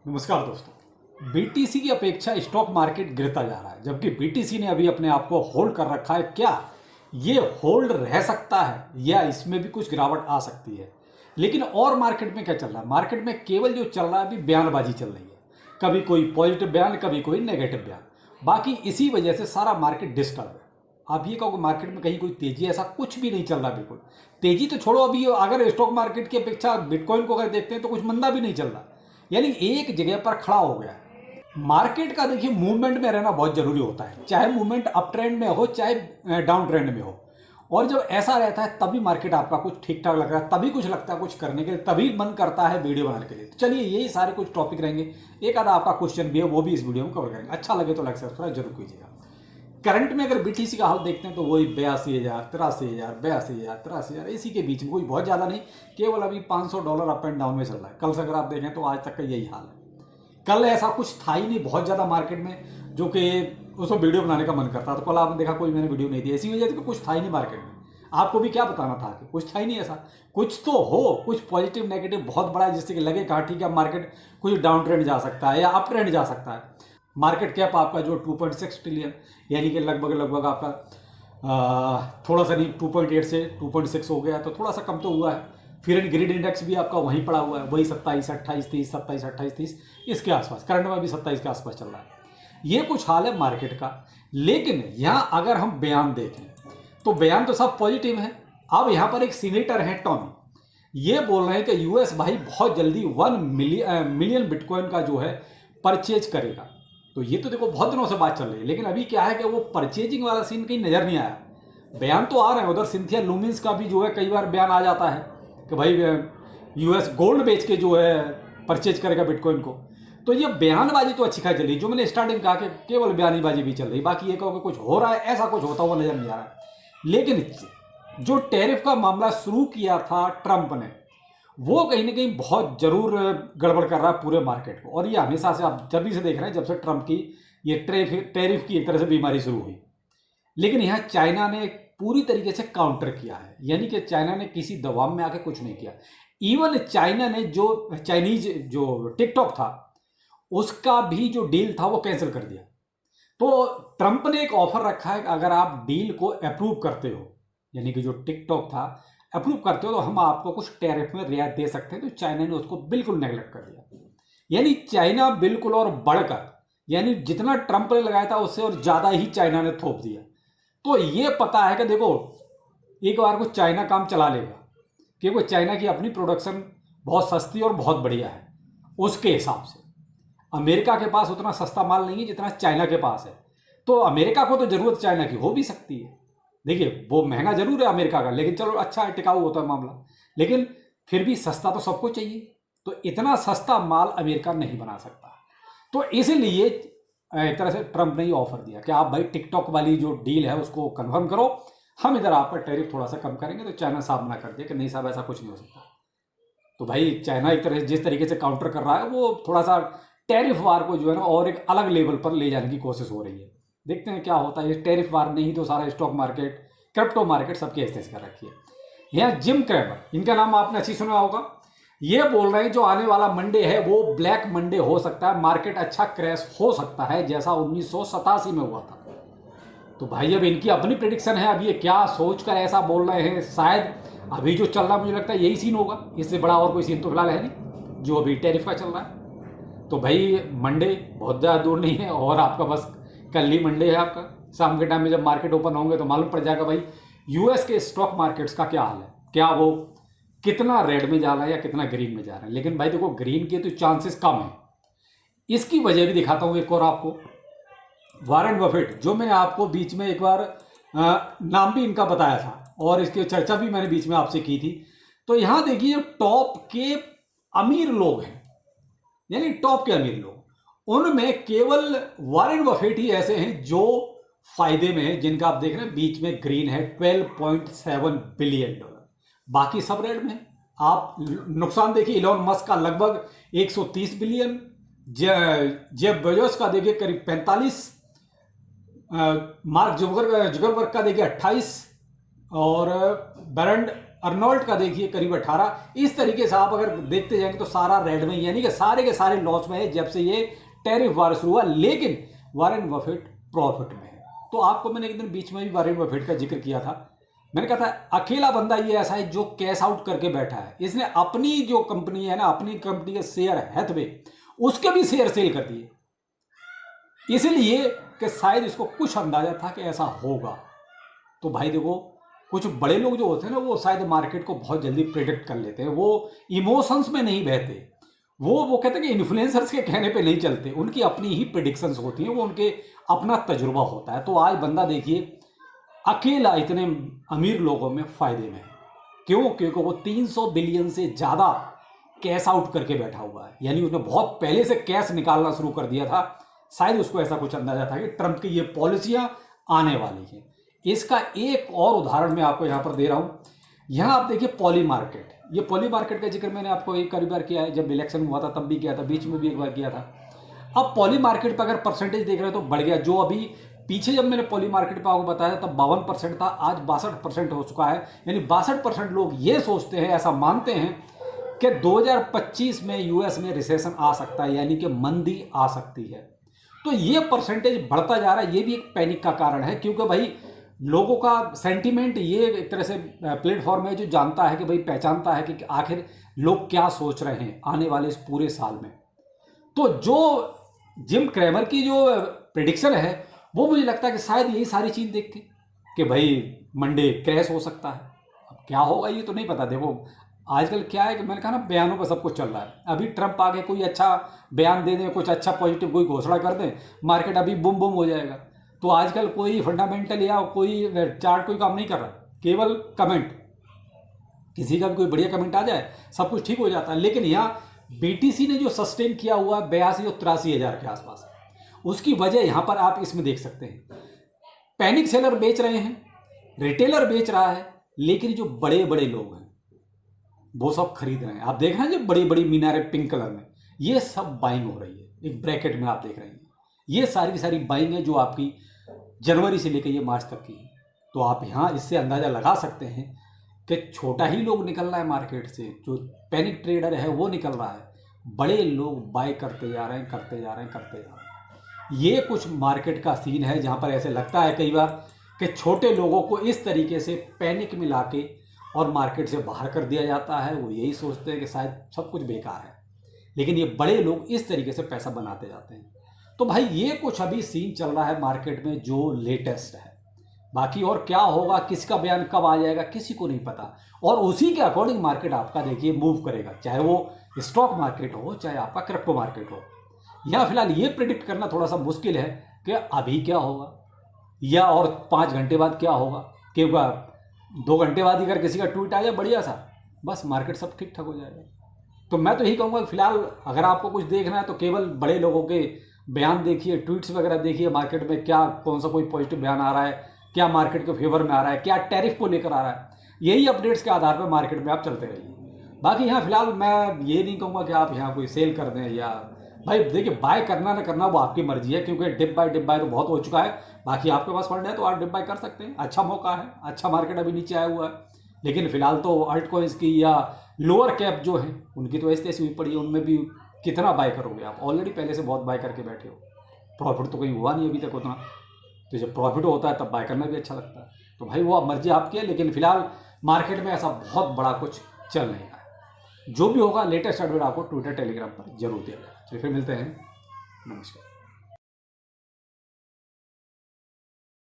नमस्कार दोस्तों। बीटीसी की अपेक्षा स्टॉक मार्केट गिरता जा रहा है, जबकि बीटीसी ने अभी अपने आप को होल्ड कर रखा है। क्या ये होल्ड रह सकता है या इसमें भी कुछ गिरावट आ सकती है? लेकिन और मार्केट में क्या चल रहा है? मार्केट में केवल जो चल रहा है अभी बयानबाजी चल रही है, कभी कोई पॉजिटिव बयान, कभी कोई नेगेटिव बयान। बाकी इसी वजह से सारा मार्केट डिस्टर्ब है। आप ये कहो मार्केट में कहीं कोई तेजी, ऐसा कुछ भी नहीं चल रहा। बिल्कुल तेजी तो छोड़ो, अभी अगर स्टॉक मार्केट की अपेक्षा बिटकॉइन को अगर देखते हैं तो कुछ मंदा भी नहीं चल रहा, यानी एक जगह पर खड़ा हो गया। मार्केट का देखिए मूवमेंट में रहना बहुत जरूरी होता है, चाहे मूवमेंट अप ट्रेंड में हो चाहे डाउन ट्रेंड में हो। और जब ऐसा रहता है तभी मार्केट आपका कुछ ठीक ठाक लग रहा है, तभी कुछ लगता है कुछ करने के लिए, तभी मन करता है वीडियो बनाने के लिए। तो चलिए यही सारे कुछ टॉपिक रहेंगे, एक आधा आपका क्वेश्चन भी है वो भी इस वीडियो में कवर करेंगे। अच्छा लगे तो लाइक सब्सक्राइब जरूर कीजिएगा। करंट में अगर बीटीसी का हाल देखते हैं तो वही 82,000, 83,000, 82,000, 83,000 इसी के बीच में, कोई बहुत ज़्यादा नहीं, केवल अभी $500 अप एंड डाउन में चल रहा है। कल से अगर आप देखें तो आज तक का यही हाल है। कल ऐसा कुछ था ही नहीं बहुत ज़्यादा मार्केट में जो कि उसको वीडियो बनाने का मन करता, तो कल आपने देखा कोई मैंने वीडियो नहीं दी, इसी वजह से कुछ था ही नहीं मार्केट में। आपको भी क्या बताना था कि कुछ था ही नहीं ऐसा। कुछ तो हो, कुछ पॉजिटिव नेगेटिव बहुत बड़ा है जिससे कि लगे कहा ठीक है मार्केट कुछ डाउन ट्रेंड जा सकता है या अप ट्रेंड जा सकता है। मार्केट कैप आपका जो 2.6 ट्रिलियन, यानी कि लगभग आपका थोड़ा सा नहीं 2.8 से 2.6 हो गया, तो थोड़ा सा कम तो हुआ है। फिर एंड ग्रिड इंडेक्स भी आपका वहीं पड़ा हुआ है, वही 27, 28, 30, 27, 28, 30 इसके आसपास। करंट में भी 27 के आसपास चल रहा है। ये कुछ हाल है मार्केट का। लेकिन यहाँ अगर हम बयान देखें तो बयान तो सब पॉजिटिव है। अब यहाँ पर एक सीनेटर है टॉमी, ये बोल रहे हैं कि यूएस भाई बहुत जल्दी 1 मिलियन बिटकॉइन का जो है परचेज करेगा। तो ये तो देखो बहुत दिनों से बात चल रही है, लेकिन अभी क्या है कि वो परचेजिंग वाला सीन कहीं नजर नहीं आया। बयान तो आ रहे हैं, उधर सिंथिया लुमिन्स का भी जो है कई बार बयान आ जाता है कि भाई यूएस गोल्ड बेच के जो है परचेज करेगा बिटकॉइन को। तो ये बयानबाजी तो अच्छी खासी चल रही, जो मैंने स्टार्टिंग कहा कि केवल बयानबाजी भी चल रही, बाकी ये कहो कि कुछ हो रहा है, ऐसा कुछ होता हुआ नजर नहीं आ रहा है। लेकिन जो टैरिफ का मामला शुरू किया था ट्रंप ने, वो कहीं ना कहीं बहुत जरूर गड़बड़ कर रहा है पूरे मार्केट को। और ये हमेशा से आप जब से देख रहे हैं, जब से ट्रंप की ये टैरिफ की एक तरह से बीमारी शुरू हुई। लेकिन यहाँ चाइना ने पूरी तरीके से काउंटर किया है, यानी कि चाइना ने किसी दबाव में आके कुछ नहीं किया। इवन चाइना ने जो चाइनीज जो टिकटॉक था उसका भी जो डील था वो कैंसिल कर दिया। तो ट्रंप ने एक ऑफर रखा है कि अगर आप डील को अप्रूव करते हो, यानी कि जो टिकटॉक था अप्रूव करते हो, तो हम आपको कुछ टैरिफ में रियायत दे सकते हैं। तो चाइना ने उसको बिल्कुल नेगलेक्ट कर दिया। यानी चाइना बिल्कुल और बढ़कर, यानी जितना ट्रंप ने लगाया था उससे और ज़्यादा ही चाइना ने थोप दिया। तो ये पता है कि देखो एक बार को चाइना काम चला लेगा, क्योंकि चाइना की अपनी प्रोडक्शन बहुत सस्ती और बहुत बढ़िया है। उसके हिसाब से अमेरिका के पास उतना सस्ता माल नहीं है जितना चाइना के पास है। तो अमेरिका को तो ज़रूरत चाइना की हो भी सकती है। देखिए वो महंगा जरूर है अमेरिका का, लेकिन चलो अच्छा है, टिकाऊ होता है मामला। लेकिन फिर भी सस्ता तो सबको चाहिए, तो इतना सस्ता माल अमेरिका नहीं बना सकता। तो इसलिए एक तरह से ट्रंप ने ऑफर दिया कि आप भाई टिकटॉक वाली जो डील है उसको कंफर्म करो, हम इधर आप पर टैरिफ थोड़ा सा कम करेंगे। तो चाइना साहब मना कर दिया कि नहीं साहब ऐसा कुछ नहीं हो सकता। तो भाई चाइना एक तरह से जिस तरीके से काउंटर कर रहा है, वो थोड़ा सा टैरिफ वार को जो है ना और एक अलग लेवल पर ले जाने की कोशिश हो रही है। देखते हैं क्या होता है। ये टैरिफ वार नहीं तो सारा स्टॉक मार्केट, क्रिप्टो मार्केट सबकी ऐसे कर रखी है। यहाँ जिम क्रेमर, इनका नाम आपने अच्छी सुना होगा, ये बोल रहे हैं जो आने वाला मंडे है वो ब्लैक मंडे हो सकता है, मार्केट अच्छा क्रैश हो सकता है जैसा 1987 में हुआ था। तो भाई अब इनकी अपनी प्रेडिक्शन है, अब ये क्या सोचकर ऐसा बोल रहे हैं, शायद अभी जो चल रहा मुझे लगता है यही सीन होगा, इससे बड़ा और कोई सीन तो फिलहाल है नहीं जो अभी टैरिफ का चल रहा है। तो भाई मंडे बहुत ज़्यादा दूर नहीं है, और आपका बस कल ही मंडे है आपका। शाम के टाइम में जब मार्केट ओपन होंगे तो मालूम पड़ जाएगा भाई यूएस के स्टॉक मार्केट्स का क्या हाल है, क्या वो कितना रेड में जा रहा है या कितना ग्रीन में जा रहा है। लेकिन भाई देखो ग्रीन के तो चांसेस कम है। इसकी वजह भी दिखाता हूँ एक और आपको। वॉरेन बफेट, जो मैंने आपको बीच में एक बार नाम भी इनका बताया था और इसकी चर्चा भी मैंने बीच में आपसे की थी। तो यहाँ देखिए जो टॉप के अमीर लोग हैं, यानी टॉप के अमीर लोग, उनमें केवल वॉरेन बफेट ही ऐसे हैं जो फायदे में है, जिनका आप देख रहे हैं बीच में ग्रीन है, $12.7 बिलियन। बाकी सब रेड में। आप नुकसान देखिए, इलॉन मस्क का लगभग 130 बिलियन, जेफ बेजोस का देखिए करीब 45, मार्क जुगरबर्ग का देखिए 28, और अर्नोल्ड का देखिए करीब 18। इस तरीके से आप अगर देखते जाएंगे तो सारा रेड में, यानी कि सारे के सारे लॉस में है जब से ये टैरिफ वार शुरू हुआ। लेकिन वॉरेन बफेट प्रॉफिट में है। तो आपको मैंने एक दिन बीच में भी वॉरेन बफेट का जिक्र किया था। मैंने कहा था अकेला बंदा ये ऐसा है जो कैश आउट करके बैठा है। इसने अपनी जो कंपनी है ना, अपनी कंपनी के शेयर हैथवे, उसके भी शेयर सेल कर दिए, इसलिए कि शायद इसको कुछ अंदाजा था कि ऐसा होगा। तो भाई देखो, कुछ बड़े लोग जो होते हैं ना, वो शायद मार्केट को बहुत जल्दी प्रिडिक्ट कर लेते हैं। वो इमोशंस में नहीं बहते, वो कहते हैं कि इन्फ्लुएंसर्स के कहने पे नहीं चलते, उनकी अपनी ही प्रिडिक्शंस होती हैं, वो उनके अपना तजुर्बा होता है। तो आज बंदा देखिए अकेला इतने अमीर लोगों में फायदे में है। क्यों? क्योंकि वो 300 बिलियन से ज़्यादा कैश आउट करके बैठा हुआ है, यानी उसने बहुत पहले से कैश निकालना शुरू कर दिया था। शायद उसको ऐसा कुछ अंदाजा था कि ट्रंप की ये पॉलिसियां आने वाली हैं। इसका एक और उदाहरण मैं आपको यहाँ पर दे रहा हूँ। यहाँ आप देखिए पॉली मार्केट। ये पॉली मार्केट का जिक्र मैंने आपको एक बार किया है, जब इलेक्शन हुआ था तब भी किया था, बीच में भी एक बार किया था। अब पॉली मार्केट पर अगर परसेंटेज देख रहे हो तो बढ़ गया। जो अभी पीछे जब मैंने पॉली मार्केट पर आपको बताया तब 52% था, आज 62% हो चुका है। यानी 62% लोग ये सोचते हैं, ऐसा मानते हैं कि 2025 में यूएस में रिसेशन आ सकता है, यानी कि मंदी आ सकती है। तो ये परसेंटेज बढ़ता जा रहा है। ये भी एक पैनिक का कारण है, क्योंकि भाई लोगों का सेंटीमेंट ये एक तरह से प्लेटफॉर्म है जो जानता है कि भाई, पहचानता है कि आखिर लोग क्या सोच रहे हैं आने वाले इस पूरे साल में। तो जो जिम क्रेमर की जो प्रेडिक्शन है, वो मुझे लगता है कि शायद यही सारी चीज़ देख के कि भाई मंडे क्रैश हो सकता है। अब क्या होगा ये तो नहीं पता। देखो आजकल क्या है कि मैंने कहा ना, बयानों पर सब कुछ चल रहा है। अभी ट्रंप आगे कोई अच्छा बयान दे दें, कुछ अच्छा पॉजिटिव कोई घोषणा कर दें, मार्केट अभी बुम बुम हो जाएगा। तो आजकल कोई फंडामेंटल या कोई चार्ट कोई काम नहीं कर रहा, केवल कमेंट। किसी का भी कोई बढ़िया कमेंट आ जाए, सब कुछ ठीक हो जाता है। लेकिन यहाँ बीटीसी ने जो सस्टेन किया हुआ है 82 और 83 हज़ार के आसपास, उसकी वजह यहाँ पर आप इसमें देख सकते हैं। पैनिक सेलर बेच रहे हैं, रिटेलर बेच रहा है, लेकिन जो बड़े बड़े लोग हैं वो सब खरीद रहे हैं। आप देख रहे हैं जो बड़ी बड़ी मीनारें पिंक कलर में, ये सब बाइंग हो रही है। एक ब्रैकेट में आप देख रहे हैं, ये सारी की सारी बाइंग है जो आपकी जनवरी से लेकर ये मार्च तक की है। तो आप यहाँ इससे अंदाज़ा लगा सकते हैं कि छोटा ही लोग निकल रहा है मार्केट से, जो पैनिक ट्रेडर है वो निकल रहा है, बड़े लोग बाय करते जा रहे हैं, करते जा रहे हैं, करते जा रहे हैं। ये कुछ मार्केट का सीन है जहाँ पर ऐसे लगता है कई बार कि छोटे लोगों को इस तरीके से पैनिक में लाके और मार्केट से बाहर कर दिया जाता है। वो यही सोचते हैं कि शायद सब कुछ बेकार है, लेकिन ये बड़े लोग इस तरीके से पैसा बनाते जाते हैं। तो भाई ये कुछ अभी सीन चल रहा है मार्केट में जो लेटेस्ट है। बाकी और क्या होगा, किसका बयान कब आ जाएगा, किसी को नहीं पता। और उसी के अकॉर्डिंग मार्केट आपका देखिए मूव करेगा, चाहे वो स्टॉक मार्केट हो, चाहे आपका क्रिप्टो मार्केट हो। यहाँ फिलहाल ये प्रिडिक्ट करना थोड़ा सा मुश्किल है कि अभी क्या होगा या और 5 घंटे बाद क्या होगा, क्योंकि 2 घंटे बाद अगर किसी का ट्वीट आ जाए बढ़िया सा, बस मार्केट सब ठीक ठाक हो जाएगा। तो मैं तो यही कहूँगा कि फिलहाल अगर आपको कुछ देखना है तो केवल बड़े लोगों के बयान देखिए, ट्वीट्स वगैरह देखिए, मार्केट में क्या कौन सा कोई पॉजिटिव बयान आ रहा है, क्या मार्केट के फेवर में आ रहा है, क्या टैरिफ को लेकर आ रहा है। यही अपडेट्स के आधार पर मार्केट में आप चलते रहिए। बाकी यहाँ फिलहाल मैं ये नहीं कहूँगा कि आप यहाँ कोई सेल कर दें, या भाई देखिए बाय करना ना करना वो आपकी मर्जी है, क्योंकि डिप बाय तो बहुत हो चुका है। बाकी आपके पास फंड है तो आप डिप बाय कर सकते हैं, अच्छा मौका है, अच्छा मार्केट अभी नीचे आया हुआ है। लेकिन फिलहाल तो अल्ट कॉइन्स की या लोअर कैप जो है उनकी तो ऐसी हुई पड़ी है, उनमें भी कितना बाय करोगे आप, ऑलरेडी पहले से बहुत बाय करके बैठे हो, प्रॉफिट तो कहीं हुआ नहीं अभी तक उतना। तो जब प्रॉफिट होता है तब बाय करना भी अच्छा लगता है। तो भाई वो मर्जी आपकी है, लेकिन फिलहाल मार्केट में ऐसा बहुत बड़ा कुछ चल नहीं रहा है। जो भी होगा लेटेस्ट अपडेट आपको ट्विटर टेलीग्राम पर जरूर दिया जाएगा। चलिए फिर मिलते हैं, नमस्कार।